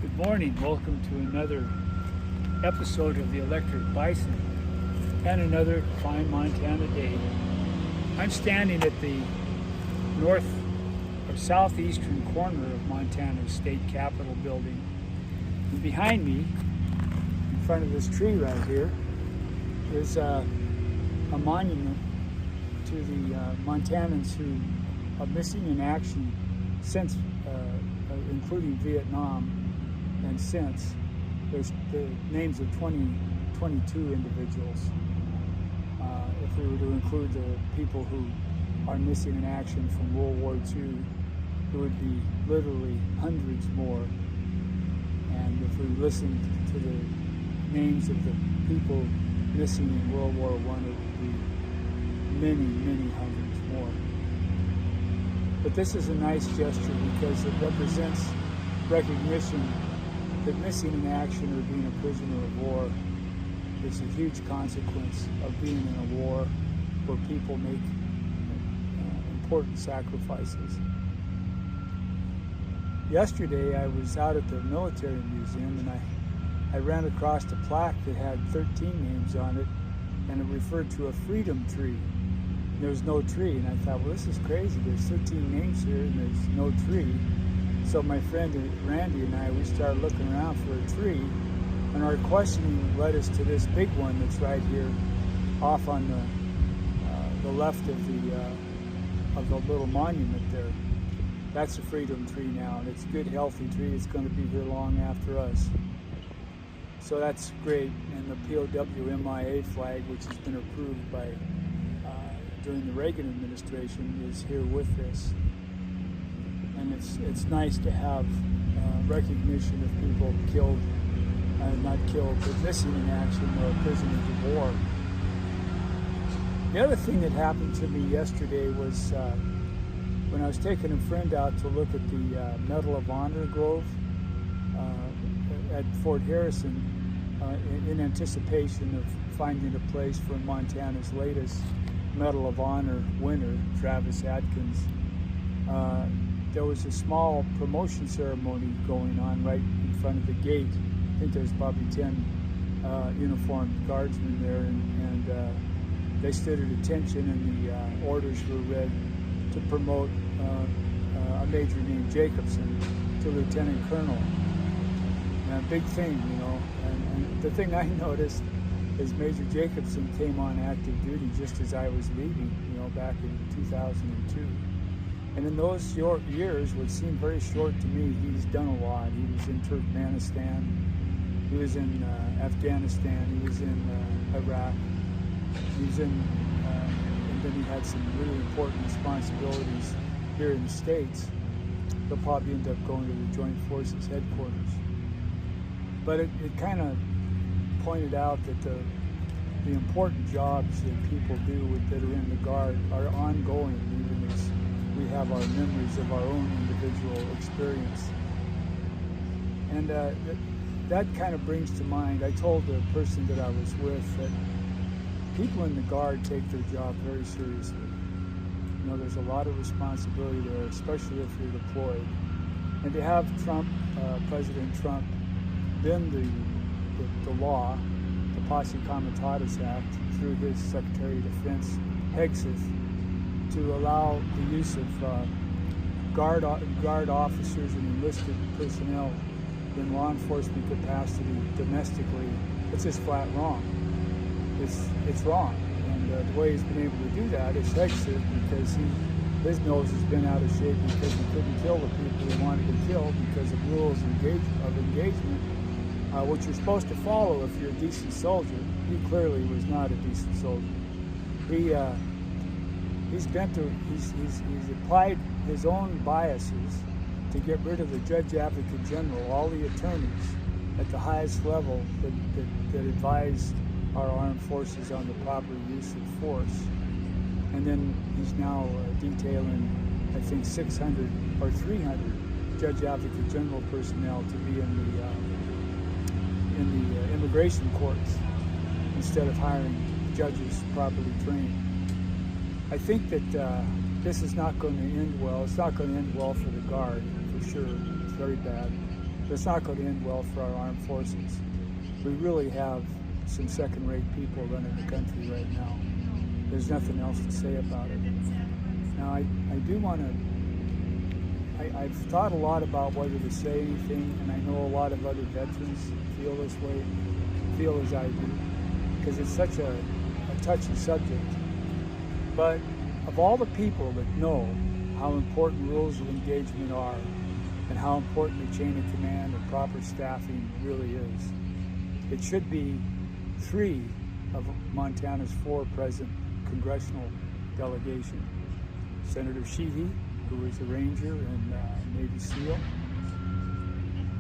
Good morning. Welcome to another episode of the Electric Bison and another fine Montana day. I'm standing at the north or southeastern corner of Montana's state capitol building. And behind me, in front of this tree right here, is a monument to the Montanans who are missing in action since, including Vietnam, and since. There's the names of 22 individuals. If we were to include the people who are missing in action from World War II, it would be literally hundreds more. And if we listened to the names of the people missing in World War I, it would be many, many hundreds more. But this is a nice gesture because it represents recognition that missing in action or being a prisoner of war is a huge consequence of being in a war where people make important sacrifices. Yesterday I was out at the military museum and I ran across a plaque that had 13 names on it, and it referred to a freedom tree. There was no tree, and I thought, well, this is crazy. There's 13 names here and there's no tree. So my friend Randy and I, we started looking around for a tree, and our questioning led us to this big one that's right here off on the left of the little monument there. That's a freedom tree now, and it's a good, healthy tree. It's going to be here long after us. So that's great. And the POW MIA flag, which has been approved by during the Reagan administration, is here with this. And it's nice to have recognition of people killed, not killed, but missing in action or prisoners of war. The other thing that happened to me yesterday was when I was taking a friend out to look at the Medal of Honor Grove at Fort Harrison in anticipation of finding a place for Montana's latest Medal of Honor winner, Travis Atkins. There was a small promotion ceremony going on right in front of the gate. I think there's probably 10 uniformed guardsmen there, and they stood at attention, and the orders were read to promote a major named Jacobson to lieutenant colonel. And a big thing, you know. And the thing I noticed is Major Jacobson came on active duty just as I was leaving, you know, back in 2002. And in those years, what seemed very short to me, he's done a lot. He was in Turkmenistan, he was in Afghanistan, he was in Iraq, he was in, and then he had some really important responsibilities here in the States. He'll probably end up going to the Joint Forces headquarters. But it kind of pointed out that the important jobs that people do that are in the Guard are ongoing, even as we have our memories of our own individual experience. And that kind of brings to mind, I told the person that I was with that people in the Guard take their job very seriously. You know, there's a lot of responsibility there, especially if you're deployed. And to have Trump, President Trump, bend the law, the Posse Comitatus Act, through his Secretary of Defense, Hegseth, to allow the use of guard officers and enlisted personnel in law enforcement capacity domestically. It's just flat wrong. It's wrong. And the way he's been able to do that is Hegseth, because his nose has been out of shape because he couldn't kill the people he wanted to kill because of rules of engagement, which you're supposed to follow if you're a decent soldier. He clearly was not a decent soldier. He's applied his own biases to get rid of the Judge Advocate General, all the attorneys at the highest level that advised our armed forces on the proper use of force. And then he's now detailing, I think, 600 or 300 Judge Advocate General personnel to be in the immigration courts instead of hiring judges properly trained. I think that this is not going to end well. It's not going to end well for the Guard, for sure. It's very bad. It's not going to end well for our armed forces. We really have some second-rate people running the country right now. There's nothing else to say about it. Now, I do want to, I've thought a lot about whether to say anything, and I know a lot of other veterans feel this way, feel as I do, because it's such a touchy subject. But of all the people that know how important rules of engagement are and how important the chain of command and proper staffing really is, it should be 3 of Montana's 4 present congressional delegation. Senator Sheehy, who is a Ranger and Navy SEAL,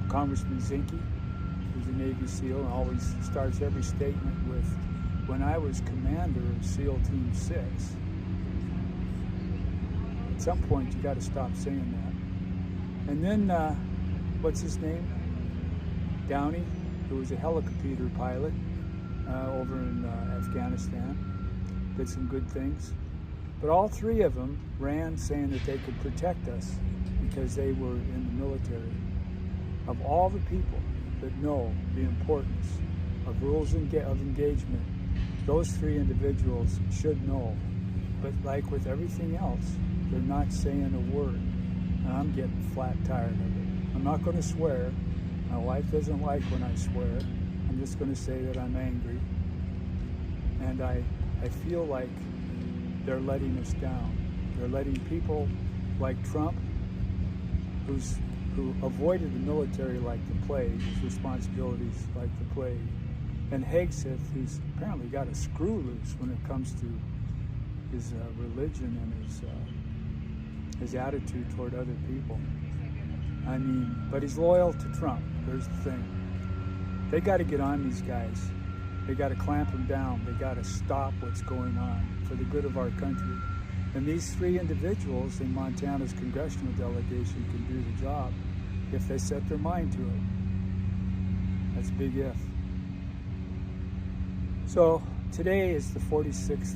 Congressman Zinke, who's a Navy SEAL and always starts every statement with, "When I was commander of SEAL Team 6, at some point you got to stop saying that." And then, what's his name? Downey, who was a helicopter pilot over in Afghanistan, did some good things. But all 3 of them ran saying that they could protect us because they were in the military. Of all the people that know the importance of rules of engagement, those 3 individuals should know. But like with everything else, they're not saying a word. And I'm getting flat tired of it. I'm not going to swear. My wife doesn't like when I swear. I'm just going to say that I'm angry. And I feel like they're letting us down. They're letting people like Trump, who avoided the military like the plague, his responsibilities like the plague, and Hegseth, who's apparently got a screw loose when it comes to his religion and his attitude toward other people. I mean, but he's loyal to Trump. There's the thing. They got to get on these guys. They got to clamp them down. They got to stop what's going on for the good of our country. And these 3 individuals in Montana's congressional delegation can do the job if they set their mind to it. That's a big if. So today is the 46th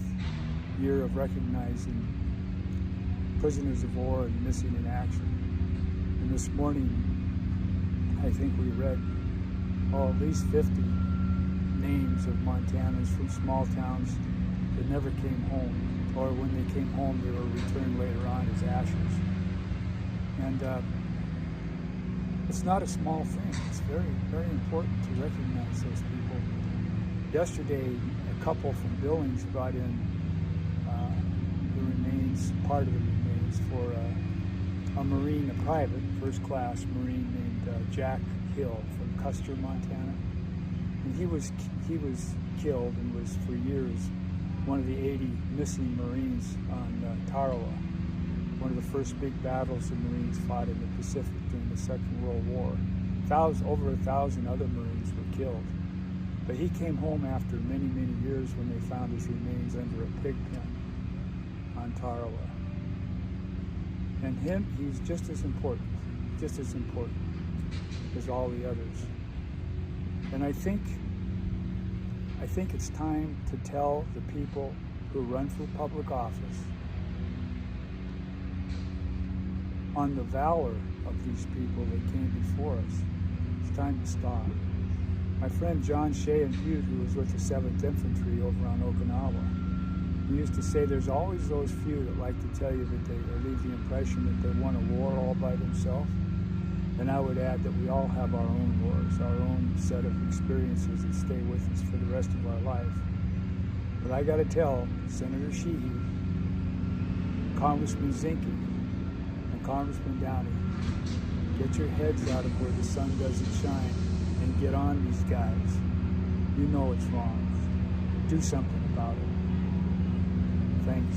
year of recognizing prisoners of war and missing in action. And this morning, I think we read at least 50 names of Montanans from small towns that never came home, or when they came home, they were returned later on as ashes. And it's not a small thing. It's very, very important to recognize those people. Yesterday, a couple from Billings brought in the remains, part of the remains, for a Marine, a private, first-class Marine named Jack Hill from Custer, Montana. And he was killed and was for years one of the 80 missing Marines on Tarawa, one of the first big battles the Marines fought in the Pacific during the Second World War. Over 1,000 other Marines were killed. But he came home after many, many years when they found his remains under a pig pen on Tarawa. And he's just as important as all the others. And I think it's time to tell the people who run for public office on the valor of these people that came before us. It's time to stop. My friend John Shea and Butte, who was with the 7th Infantry over on Okinawa, he used to say there's always those few that like to tell you that they leave the impression that they won a war all by themselves. And I would add that we all have our own wars, our own set of experiences that stay with us for the rest of our life. But I got to tell Senator Sheehy, Congressman Zinke, and Congressman Downey, get your heads out of where the sun doesn't shine and get on these guys. You know it's wrong. Do something about it. Thanks.